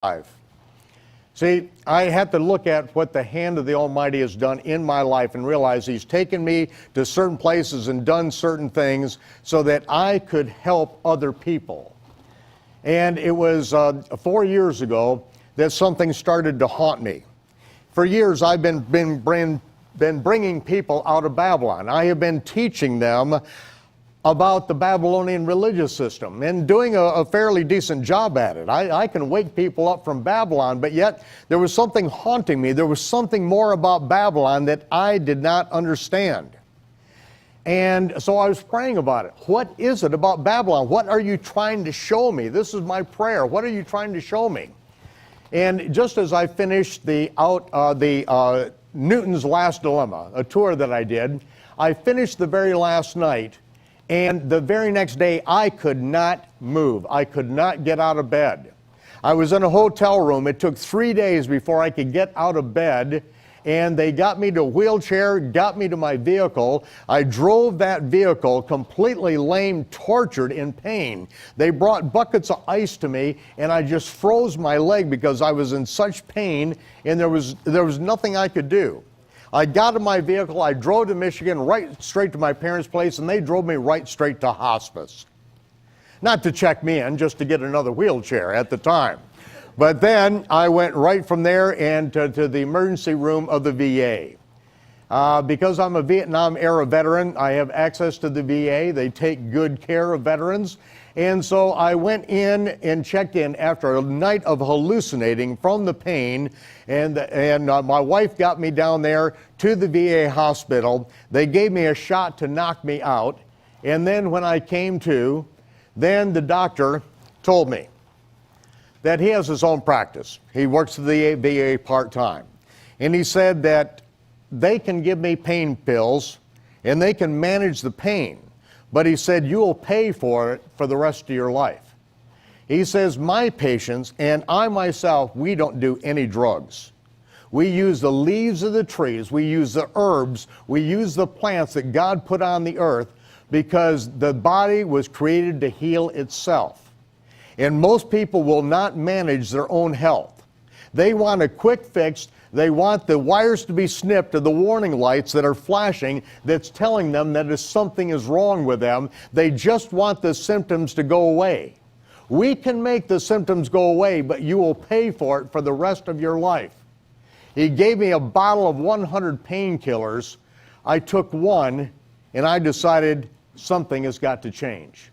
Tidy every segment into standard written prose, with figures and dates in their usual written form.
life. See, I had to look at what the hand of the Almighty has done in my life and realize He's taken me to certain places and done certain things so that I could help other people. And it was 4 years ago that something started to haunt me. For years, I've been bringing people out of Babylon. I have been teaching them about the Babylonian religious system and doing a fairly decent job at it. I can wake people up from Babylon, but yet there was something haunting me. There was something more about Babylon that I did not understand. And so I was praying about it. What is it about Babylon? What are you trying to show me? This is my prayer. What are you trying to show me? And just as I finished Newton's Last Dilemma, a tour that I did, I finished the very last night. And the very next day, I could not move. I could not get out of bed. I was in a hotel room. It took 3 days before I could get out of bed. And they got me to a wheelchair, got me to my vehicle. I drove that vehicle completely lame, tortured, in pain. They brought buckets of ice to me, and I just froze my leg because I was in such pain, and there was nothing I could do. I got in my vehicle, I drove to Michigan, right straight to my parents' place, and they drove me right straight to hospice. Not to check me in, just to get another wheelchair at the time. But then I went right from there and to the emergency room of the VA. Because I'm a Vietnam-era veteran, I have access to the VA. They take good care of veterans. And so I went in and checked in after a night of hallucinating from the pain, and my wife got me down there to the VA hospital. They gave me a shot to knock me out, and then when I came to, then the doctor told me that he has his own practice. He works at the VA part-time, and he said that they can give me pain pills, and they can manage the pain. But he said, you will pay for it for the rest of your life. He says, my patients and I myself, we don't do any drugs. We use the leaves of the trees, we use the herbs, we use the plants that God put on the earth because the body was created to heal itself. And most people will not manage their own health. They want a quick fix. They want the wires to be snipped to the warning lights that are flashing that's telling them that something is wrong with them. They just want the symptoms to go away. We can make the symptoms go away, but you will pay for it for the rest of your life. He gave me a bottle of 100 painkillers. I took one, and I decided something has got to change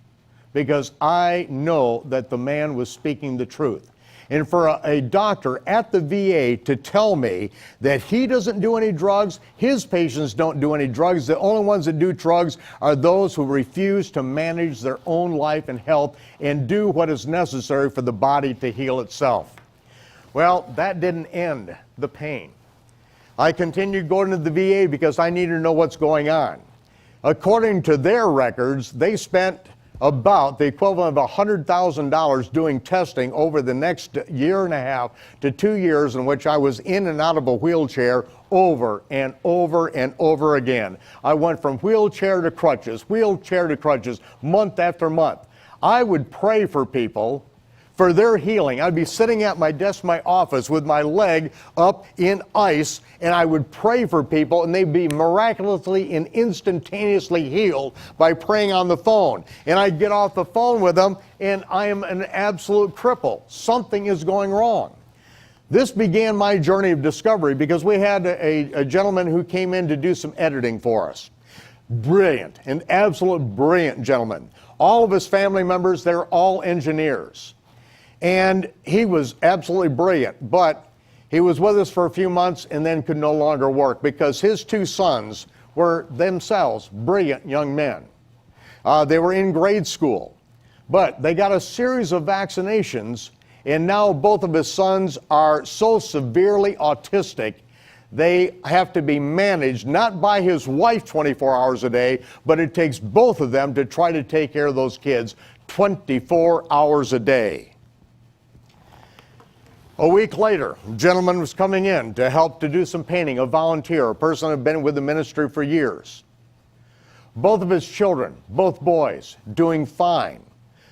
because I know that the man was speaking the truth. And for a doctor at the VA to tell me that he doesn't do any drugs, his patients don't do any drugs, the only ones that do drugs are those who refuse to manage their own life and health and do what is necessary for the body to heal itself. Well, that didn't end the pain. I continued going to the VA because I needed to know what's going on. According to their records, they spent about the equivalent of $100,000 doing testing over the next year and a half to 2 years in which I was in and out of a wheelchair over and over and over again. I went from wheelchair to crutches, month after month. I would pray for people for their healing. I'd be sitting at my desk in my office with my leg up in ice, and I would pray for people, and they'd be miraculously and instantaneously healed by praying on the phone. And I'd get off the phone with them, and I am an absolute cripple. Something is going wrong. This began my journey of discovery because we had a gentleman who came in to do some editing for us. Brilliant, an absolute brilliant gentleman. All of his family members, they're all engineers. And he was absolutely brilliant, but he was with us for a few months and then could no longer work because his 2 sons were themselves brilliant young men. They were in grade school, but they got a series of vaccinations, and now both of his sons are so severely autistic, they have to be managed not by his wife 24 hours a day, but it takes both of them to try to take care of those kids 24 hours a day. A week later, a gentleman was coming in to help to do some painting, a volunteer, a person who had been with the ministry for years. Both of his children, both boys, doing fine.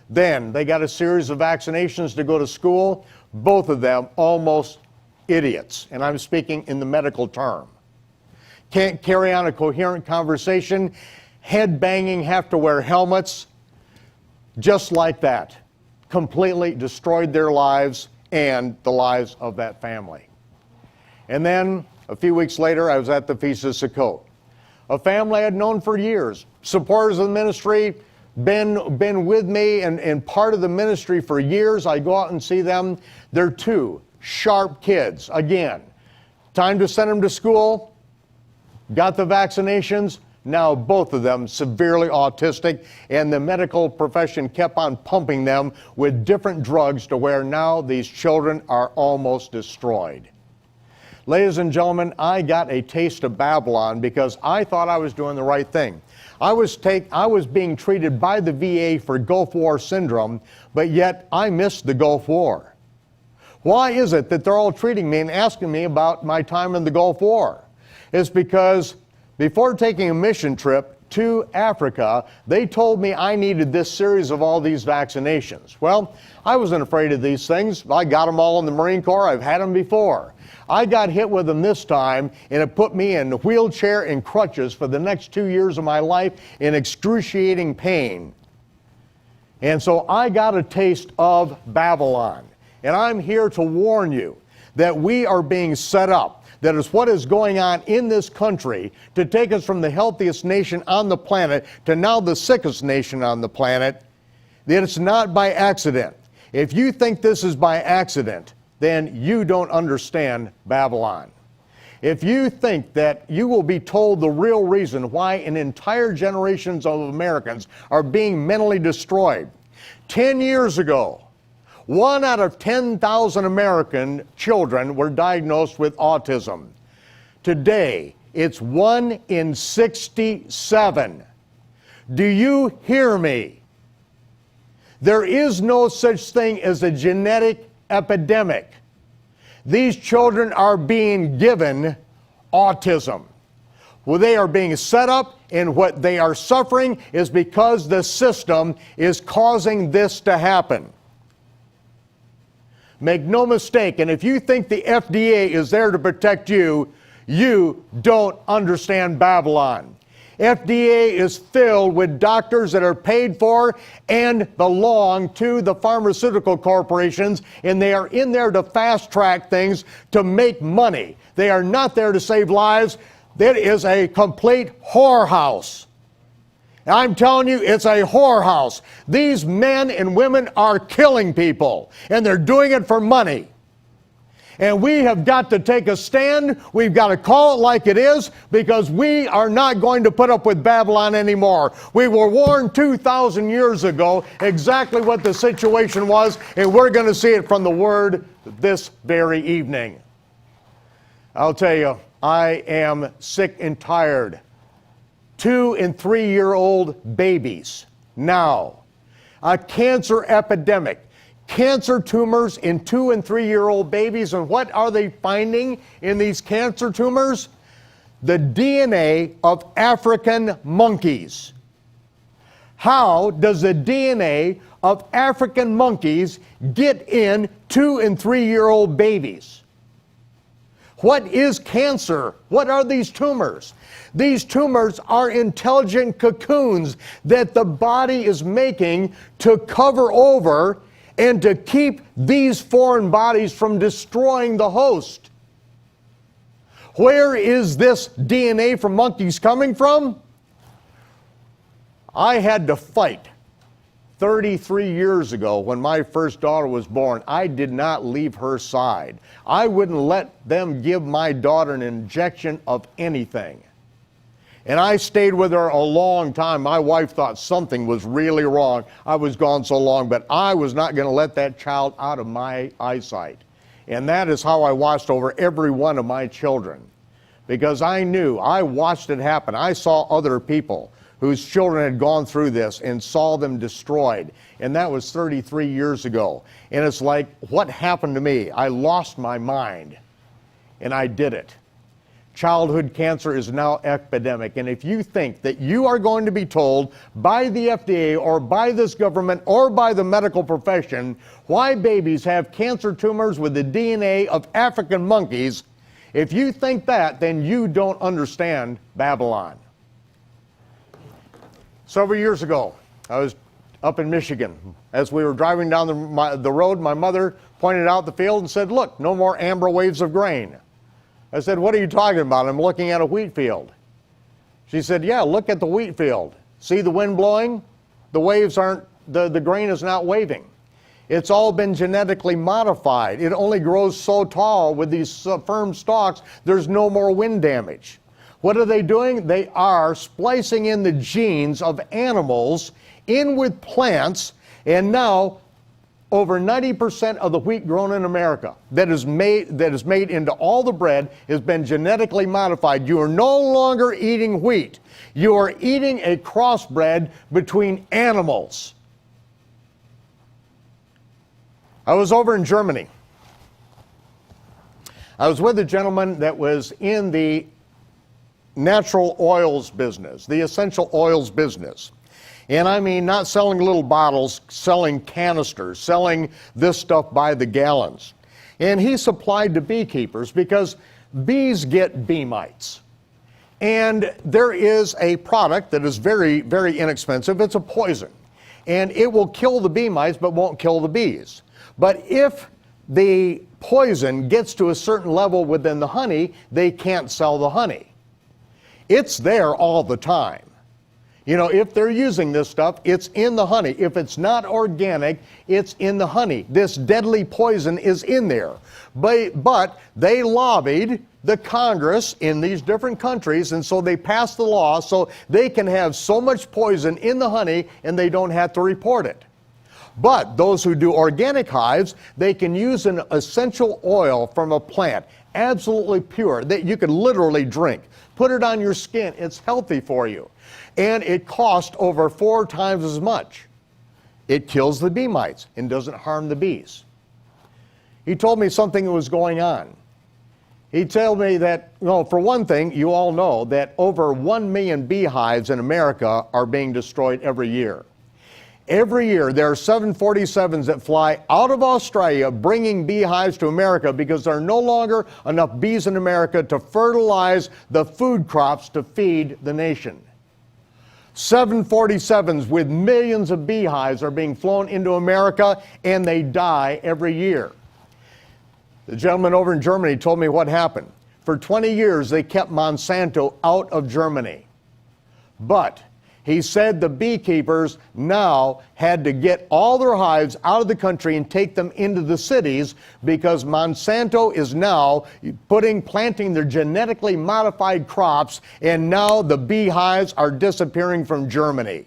Then they got a series of vaccinations to go to school. both of them almost idiots, and I'm speaking in the medical term. Can't carry on a coherent conversation, head banging, have to wear helmets, just like that. Completely destroyed their lives and the lives of that family. And then, a few weeks later, I was at the Feast of Sukkot. A family I had known for years, supporters of the ministry, been with me and part of the ministry for years. I go out and see them. They're two sharp kids. Again, time to send them to school, got the vaccinations. Now both of them severely autistic, and the medical profession kept on pumping them with different drugs to where now these children are almost destroyed. Ladies and gentlemen, I got a taste of Babylon because I thought I was doing the right thing. I was being treated by the VA for Gulf War syndrome, but yet I missed the Gulf War. Why is it that they're all treating me and asking me about my time in the Gulf War? It's because before taking a mission trip to Africa, they told me I needed this series of all these vaccinations. Well, I wasn't afraid of these things. I got them all in the Marine Corps. I've had them before. I got hit with them this time, and it put me in a wheelchair and crutches for the next 2 years of my life in excruciating pain. And so I got a taste of Babylon. And I'm here to warn you that we are being set up. That is what is going on in this country to take us from the healthiest nation on the planet to now the sickest nation on the planet. That it's not by accident. If you think this is by accident, then you don't understand Babylon. If you think that you will be told the real reason why an entire generations of Americans are being mentally destroyed. 10 years ago, 1 out of 10,000 American children were diagnosed with autism. Today, it's 1 in 67. Do you hear me? There is no such thing as a genetic epidemic. These children are being given autism. Well, they are being set up, and what they are suffering is because the system is causing this to happen. Make no mistake, and if you think the FDA is there to protect you, you don't understand Babylon. FDA is filled with doctors that are paid for and belong to the pharmaceutical corporations, and they are in there to fast track things to make money. They are not there to save lives. That is a complete whorehouse. I'm telling you, it's a whorehouse. These men and women are killing people, and they're doing it for money. And we have got to take a stand. We've got to call it like it is, because we are not going to put up with Babylon anymore. We were warned 2,000 years ago exactly what the situation was, and we're going to see it from the Word this very evening. I'll tell you, I am sick and tired. 2- and 3-year-old babies now. A cancer epidemic. Cancer tumors in 2- and 3-year-old babies. And what are they finding in these cancer tumors? The DNA of African monkeys. How does the DNA of African monkeys get in 2- and 3-year-old babies? What is cancer? What are these tumors? These tumors are intelligent cocoons that the body is making to cover over and to keep these foreign bodies from destroying the host. Where is this DNA from monkeys coming from? I had to fight 33 years ago when my first daughter was born. I did not leave her side. I wouldn't let them give my daughter an injection of anything. And I stayed with her a long time. My wife thought something was really wrong. I was gone so long, but I was not going to let that child out of my eyesight. And that is how I watched over every one of my children. Because I knew, I watched it happen. I saw other people whose children had gone through this and saw them destroyed. And that was 33 years ago. And it's like, what happened to me? I lost my mind. And I did it. childhood cancer is now epidemic. And if you think that you are going to be told by the FDA or by this government or by the medical profession why babies have cancer tumors with the DNA of African monkeys, if you think that, then you don't understand Babylon. Several years ago, I was up in Michigan. As we were driving down the road, my mother pointed out the field and said, "Look, no more amber waves of grain." I said, "What are you talking about?" "I'm looking at a wheat field." She said, "Yeah, look at the wheat field. See the wind blowing? The waves aren't, the grain is not waving. It's all been genetically modified. It only grows so tall with these firm stalks, there's no more wind damage." What are they doing? They are splicing in the genes of animals in with plants, and now over 90% of the wheat grown in America that is made into all the bread has been genetically modified. You are no longer eating wheat. You are eating a crossbred between animals. I was over in Germany. I was with a gentleman that was in the natural oils business, the essential oils business. And I mean, not selling little bottles, selling canisters, selling this stuff by the gallons. And he supplied to beekeepers because bees get bee mites. And there is a product that is very, very inexpensive. It's a poison. And it will kill the bee mites, but won't kill the bees. But if the poison gets to a certain level within the honey, they can't sell the honey. It's there all the time. You know, if they're using this stuff, it's in the honey. If it's not organic, it's in the honey. This deadly poison is in there. But they lobbied the Congress in these different countries, and so they passed the law so they can have so much poison in the honey and they don't have to report it. But those who do organic hives, they can use an essential oil from a plant, absolutely pure, that you can literally drink. Put it on your skin. It's healthy for you. And it costs over 4 times as much. It kills the bee mites and doesn't harm the bees. He told me something was going on. He told me that, well, for one thing, you all know that over 1 million beehives in America are being destroyed every year. Every year, there are 747s that fly out of Australia bringing beehives to America because there are no longer enough bees in America to fertilize the food crops to feed the nation. 747s with millions of beehives are being flown into America, and they die every year. The gentleman over in Germany told me what happened. For 20 years, they kept Monsanto out of Germany. But he said the beekeepers now had to get all their hives out of the country and take them into the cities because Monsanto is now planting their genetically modified crops, and now the beehives are disappearing from Germany.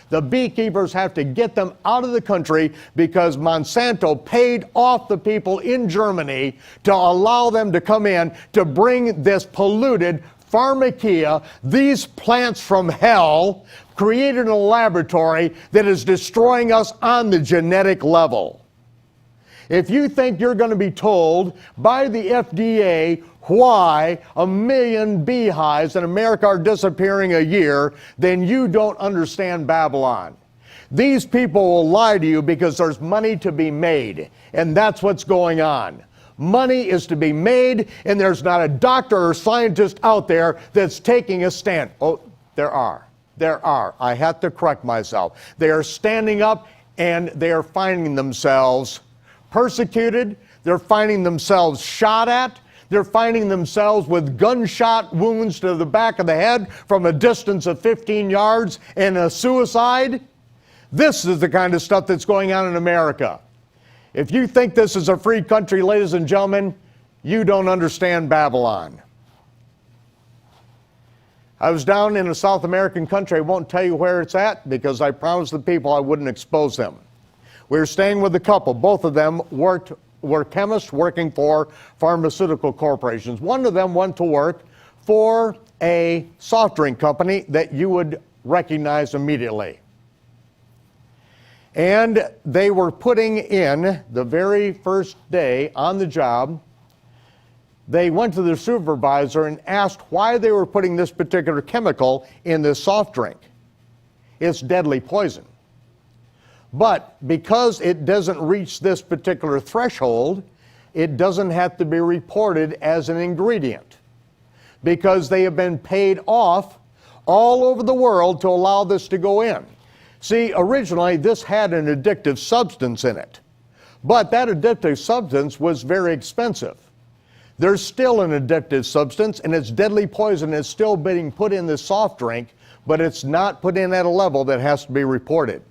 The beekeepers have to get them out of the country because Monsanto paid off the people in Germany to allow them to come in to bring this polluted pharmacia, these plants from hell, created in a laboratory that is destroying us on the genetic level. If you think you're going to be told by the FDA why 1 million beehives in America are disappearing a year, then you don't understand Babylon. These people will lie to you because there's money to be made, and that's what's going on. Money is to be made, and there's not a doctor or scientist out there that's taking a stand. Oh, there are. There are. I have to correct myself. They are standing up, and they are finding themselves persecuted. They're finding themselves shot at. They're finding themselves with gunshot wounds to the back of the head from a distance of 15 yards and a suicide. This is the kind of stuff that's going on in America. If you think this is a free country, ladies and gentlemen, you don't understand Babylon. I was down in a South American country. I won't tell you where it's at because I promised the people I wouldn't expose them. We were staying with a couple. Both of them were chemists working for pharmaceutical corporations. One of them went to work for a soft drink company that you would recognize immediately. And they were putting in, the very first day on the job, they went to their supervisor and asked why they were putting this particular chemical in this soft drink. It's deadly poison. But because it doesn't reach this particular threshold, it doesn't have to be reported as an ingredient, because they have been paid off all over the world to allow this to go in. See, originally this had an addictive substance in it, but that addictive substance was very expensive. There's still an addictive substance, and it's deadly poison. It's still being put in this soft drink, but it's not put in at a level that has to be reported.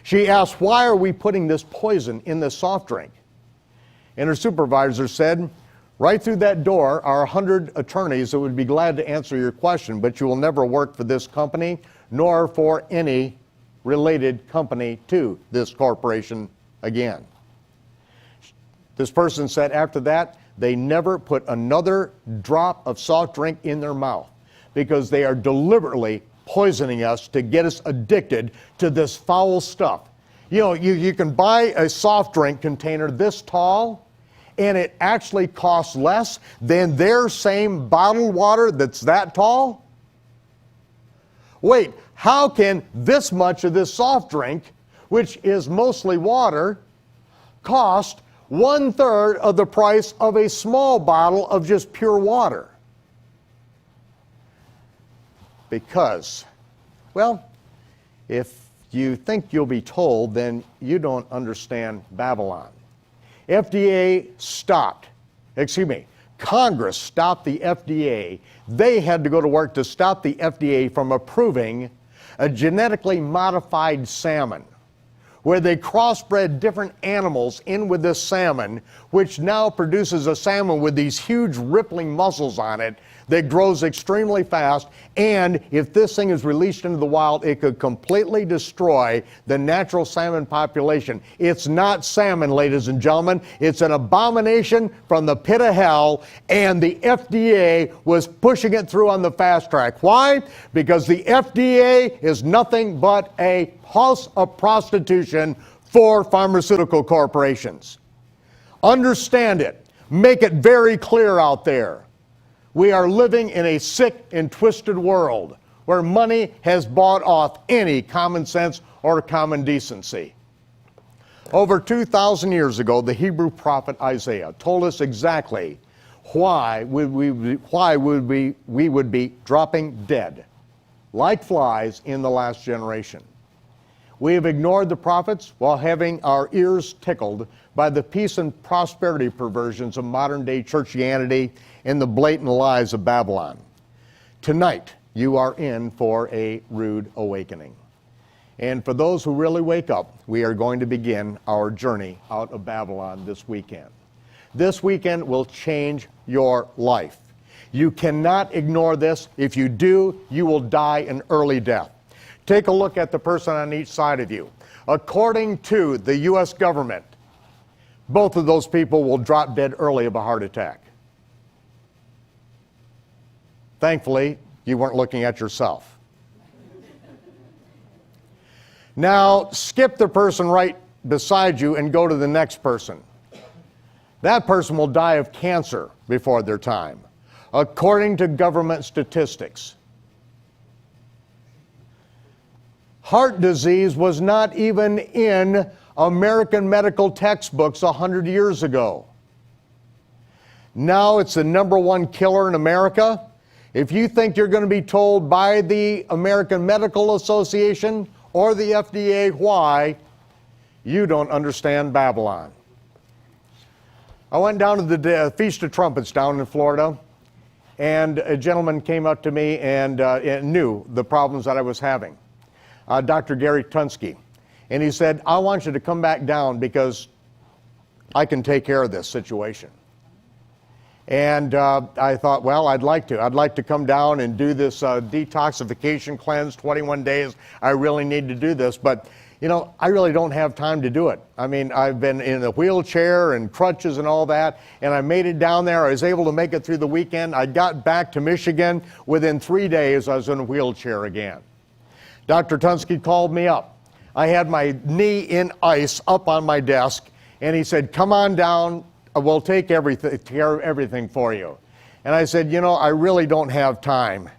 She asked, why are we putting this poison in this soft drink? And her supervisor said, right through that door are 100 attorneys that would be glad to answer your question, but you will never work for this company, nor for any related company to this corporation again. This person said after that, they never put another drop of soft drink in their mouth, because they are deliberately poisoning us to get us addicted to this foul stuff. You know, you can buy a soft drink container this tall, and it actually costs less than their same bottled water that's that tall. Wait, how can this much of this soft drink, which is mostly water, cost 1/3 of the price of a small bottle of just pure water? Because, well, if you think you'll be told, then you don't understand Babylon. Congress stopped the FDA. They had to go to work to stop the FDA from approving a genetically modified salmon, where they crossbred different animals in with this salmon, which now produces a salmon with these huge rippling muscles on it that grows extremely fast. And if this thing is released into the wild, it could completely destroy the natural salmon population. It's not salmon, ladies and gentlemen. It's an abomination from the pit of hell, and the FDA was pushing it through on the fast track. Why? Because the FDA is nothing but a house of prostitution for pharmaceutical corporations. Understand it. Make it very clear out there. We are living in a sick and twisted world where money has bought off any common sense or common decency. Over 2,000 years ago, the Hebrew prophet Isaiah told us exactly why we would be dropping dead like flies in the last generation. We have ignored the prophets while having our ears tickled by the peace and prosperity perversions of modern-day churchianity and the blatant lies of Babylon. Tonight, you are in for a rude awakening. And for those who really wake up, we are going to begin our journey out of Babylon this weekend. This weekend will change your life. You cannot ignore this. If you do, you will die an early death. Take a look at the person on each side of you. According to the U.S. government, both of those people will drop dead early of a heart attack. Thankfully, you weren't looking at yourself. Now, skip the person right beside you and go to the next person. That person will die of cancer before their time, according to government statistics. Heart disease was not even in American medical textbooks 100 years ago. Now it's the #1 killer in America. If you think you're going to be told by the American Medical Association or the FDA why, you don't understand Babylon. I went down to the Feast of Trumpets down in Florida, and a gentleman came up to me and knew the problems that I was having. Dr. Gary Tunsky. And he said, I want you to come back down because I can take care of this situation. And I thought, well, I'd like to. I'd like to come down and do this detoxification cleanse, 21 days. I really need to do this. But, you know, I really don't have time to do it. I mean, I've been in a wheelchair and crutches and all that, and I made it down there. I was able to make it through the weekend. I got back to Michigan. Within 3 days, I was in a wheelchair again. Dr. Tunsky called me up. I had my knee in ice up on my desk, and he said, come on down. we'll take care of everything for you. And I said, you know, I really don't have time.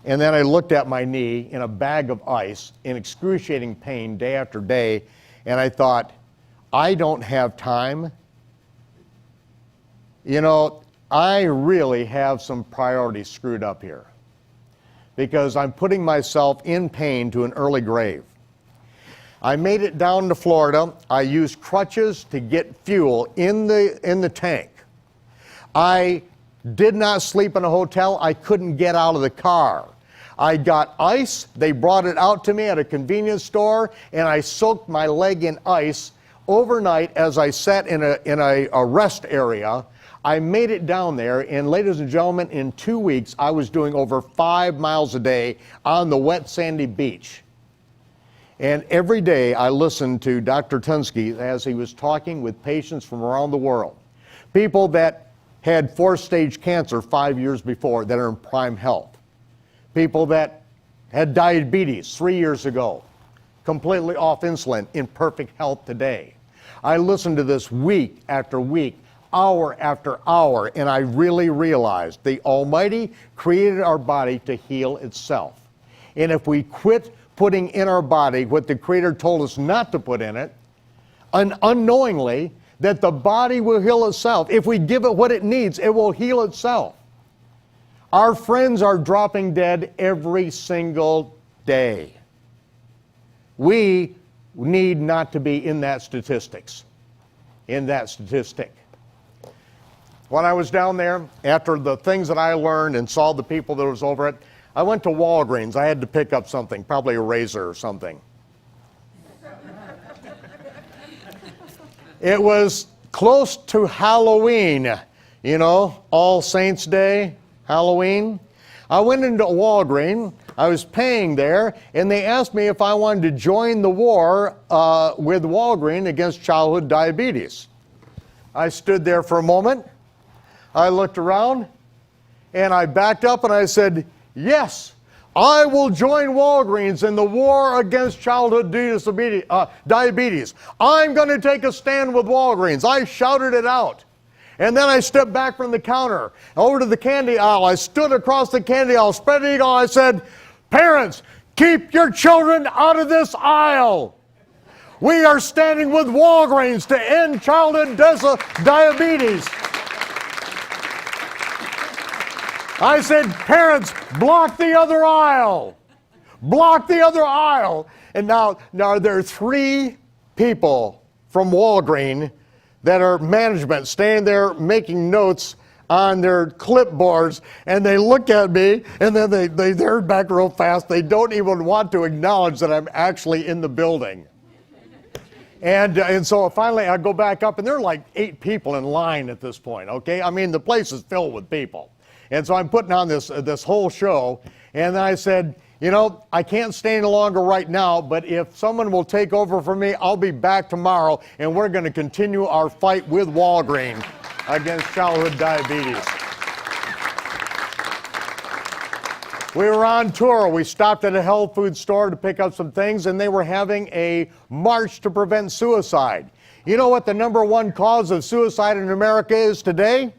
And then I looked at my knee in a bag of ice in excruciating pain day after day, and I thought, I don't have time. You know, I really have some priorities screwed up here because I'm putting myself in pain to an early grave. I made it down to Florida. I used crutches to get fuel in the tank. I did not sleep in a hotel. I couldn't get out of the car. I got ice. They brought it out to me at a convenience store, and I soaked my leg in ice overnight as I sat in a rest area. I made it down there, and ladies and gentlemen, in 2 weeks, I was doing over 5 miles a day on the wet, sandy beach. And every day I listened to Dr. Tunsky as he was talking with patients from around the world. People that had 4-stage cancer 5 years before that are in prime health. People that had diabetes 3 years ago, completely off insulin, in perfect health today. I listened to this week after week, hour after hour, and I really realized the Almighty created our body to heal itself. And if we quit putting in our body what the Creator told us not to put in it, unknowingly, that the body will heal itself. If we give it what it needs, it will heal itself. Our friends are dropping dead every single day. We need not to be in that statistic. When I was down there, after the things that I learned and saw the people that was over it, I went to Walgreens. I had to pick up something, probably a razor or something. It was close to Halloween, you know, All Saints Day, Halloween. I went into Walgreens. I was paying there, and they asked me if I wanted to join the war with Walgreens against childhood diabetes. I stood there for a moment. I looked around, and I backed up, and I said, yes, I will join Walgreens in the war against childhood diabetes. I'm going to take a stand with Walgreens. I shouted it out. And then I stepped back from the counter over to the candy aisle. I stood across the candy aisle, spread eagle. I said, parents, keep your children out of this aisle. We are standing with Walgreens to end childhood diabetes. I said, parents, block the other aisle. Block the other aisle. And now there are 3 people from Walgreens that are management standing there making notes on their clipboards, and they look at me, and then they turn back real fast. They don't even want to acknowledge that I'm actually in the building. And so finally I go back up, and there are like 8 people in line at this point, okay? I mean, the place is filled with people. And so I'm putting on this whole show, and then I said, you know, I can't stay any longer right now, but if someone will take over for me, I'll be back tomorrow, and we're going to continue our fight with Walgreens against childhood diabetes. We were on tour. We stopped at a health food store to pick up some things, and they were having a march to prevent suicide. You know what the #1 cause of suicide in America is today?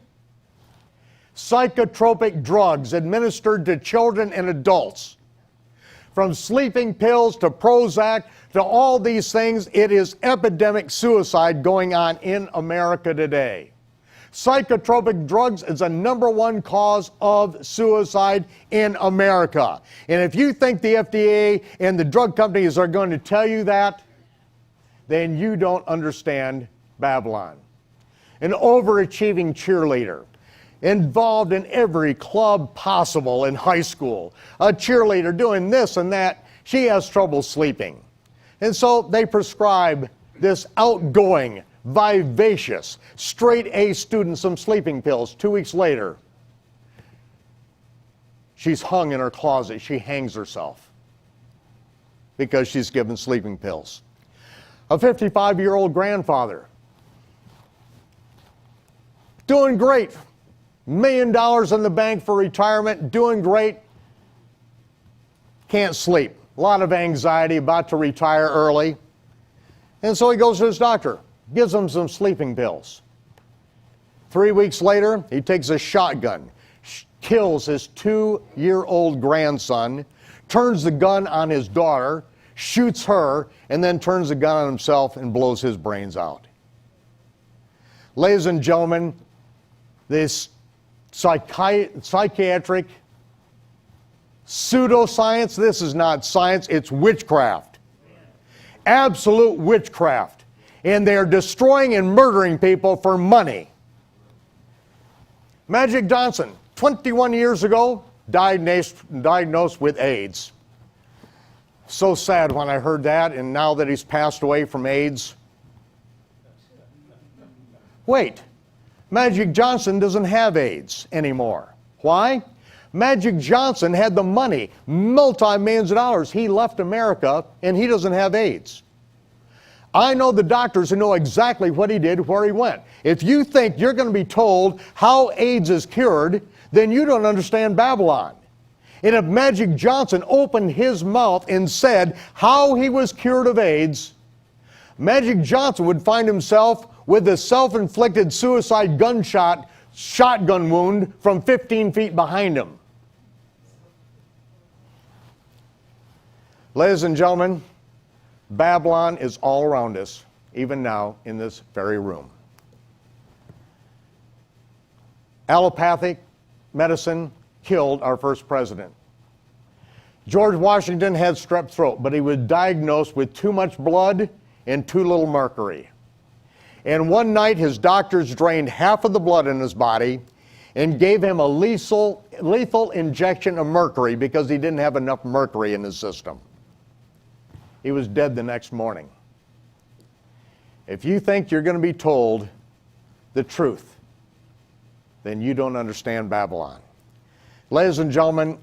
Psychotropic drugs administered to children and adults. From sleeping pills to Prozac to all these things, it is epidemic suicide going on in America today. Psychotropic drugs is a #1 cause of suicide in America. And if you think the FDA and the drug companies are going to tell you that, then you don't understand Babylon. An overachieving cheerleader, involved in every club possible in high school, a cheerleader doing this and that, she has trouble sleeping. And so they prescribe this outgoing, vivacious, straight A student some sleeping pills. 2 weeks later, she's hung in her closet. She hangs herself because she's given sleeping pills. A 55-year-old grandfather, doing great. $1 million in the bank for retirement, doing great, can't sleep. A lot of anxiety, about to retire early. And so he goes to his doctor. gives him some sleeping pills. 3 weeks later, he takes a shotgun, kills his 2-year-old grandson, turns the gun on his daughter, shoots her, and then turns the gun on himself and blows his brains out. Ladies and gentlemen, this psychiatric pseudoscience, this is not science, it's witchcraft. Absolute witchcraft. And they're destroying and murdering people for money. Magic Johnson, 21 years ago, diagnosed with AIDS. So sad when I heard that, and now that he's passed away from AIDS. Wait, Magic Johnson doesn't have AIDS anymore. Why? Magic Johnson had the money, multi-millions of dollars. He left America, and he doesn't have AIDS. I know the doctors who know exactly what he did, where he went. If you think you're going to be told how AIDS is cured, then you don't understand Babylon. And if Magic Johnson opened his mouth and said how he was cured of AIDS, Magic Johnson would find himself with a self-inflicted suicide shotgun wound from 15 feet behind him. Ladies and gentlemen, Babylon is all around us, even now in this very room. Allopathic medicine killed our first president. George Washington had strep throat, but he was diagnosed with too much blood and too little mercury. And one night his doctors drained half of the blood in his body and gave him a lethal injection of mercury because he didn't have enough mercury in his system. He was dead the next morning. If you think you're going to be told the truth, then you don't understand Babylon. Ladies and gentlemen,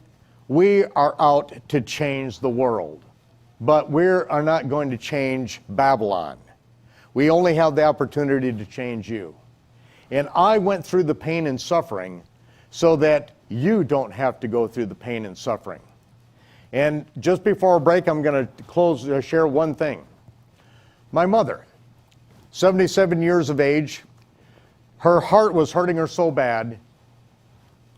we are out to change the world, but we are not going to change Babylon. We only have the opportunity to change you. And I went through the pain and suffering so that you don't have to go through the pain and suffering. And just before a break, I'm going to share one thing. My mother, 77 years of age, her heart was hurting her so bad,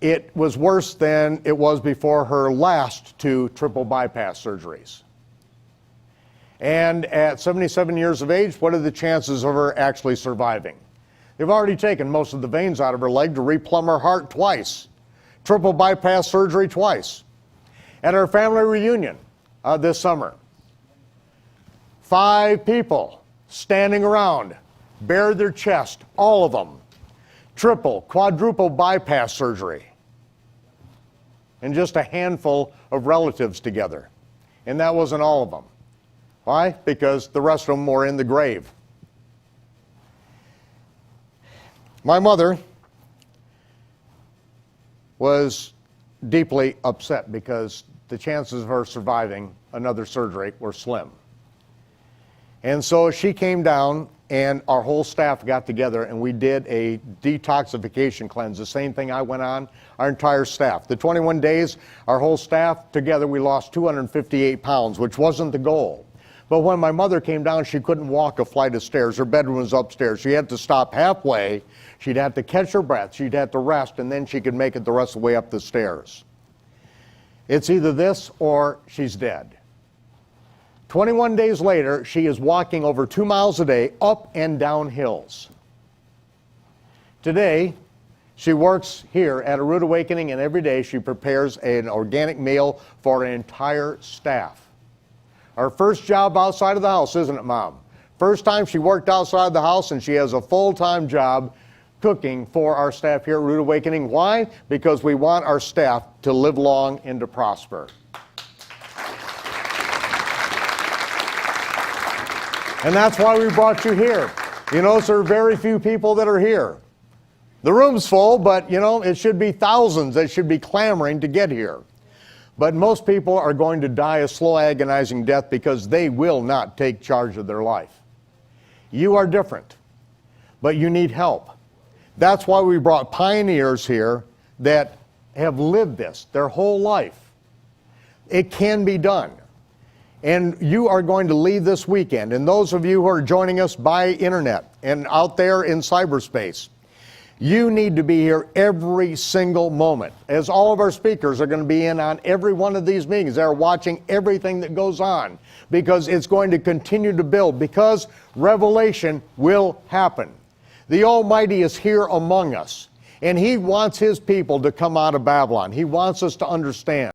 it was worse than it was before her last 2 triple bypass surgeries. And at 77 years of age, what are the chances of her actually surviving? They've already taken most of the veins out of her leg to replumb her heart twice. Triple bypass surgery twice. At our family reunion this summer, 5 people standing around, bared their chest, all of them. Triple, quadruple bypass surgery. And just a handful of relatives together. And that wasn't all of them. Why? Because the rest of them were in the grave. My mother was deeply upset because the chances of her surviving another surgery were slim. And so she came down and our whole staff got together and we did a detoxification cleanse, the same thing I went on, our entire staff. The 21 days, our whole staff together, we lost 258 pounds, which wasn't the goal. But when my mother came down, she couldn't walk a flight of stairs. Her bedroom was upstairs. She had to stop halfway. She'd have to catch her breath. She'd have to rest, and then she could make it the rest of the way up the stairs. It's either this or she's dead. 21 days later, she is walking over 2 miles a day up and down hills. Today, she works here at A Root Awakening, and every day she prepares an organic meal for an entire staff. Our first job outside of the house, isn't it, Mom? First time she worked outside the house, and she has a full-time job cooking for our staff here at Root Awakening. Why? Because we want our staff to live long and to prosper. And that's why we brought you here. You know, there are very few people that are here. The room's full, but, you know, it should be thousands that should be clamoring to get here. But most people are going to die a slow, agonizing death because they will not take charge of their life. You are different, but you need help. That's why we brought pioneers here that have lived this their whole life. It can be done. And you are going to leave this weekend. And those of you who are joining us by internet and out there in cyberspace, you need to be here every single moment, as all of our speakers are going to be in on every one of these meetings. They're watching everything that goes on, because it's going to continue to build, because revelation will happen. The Almighty is here among us, and He wants His people to come out of Babylon. He wants us to understand.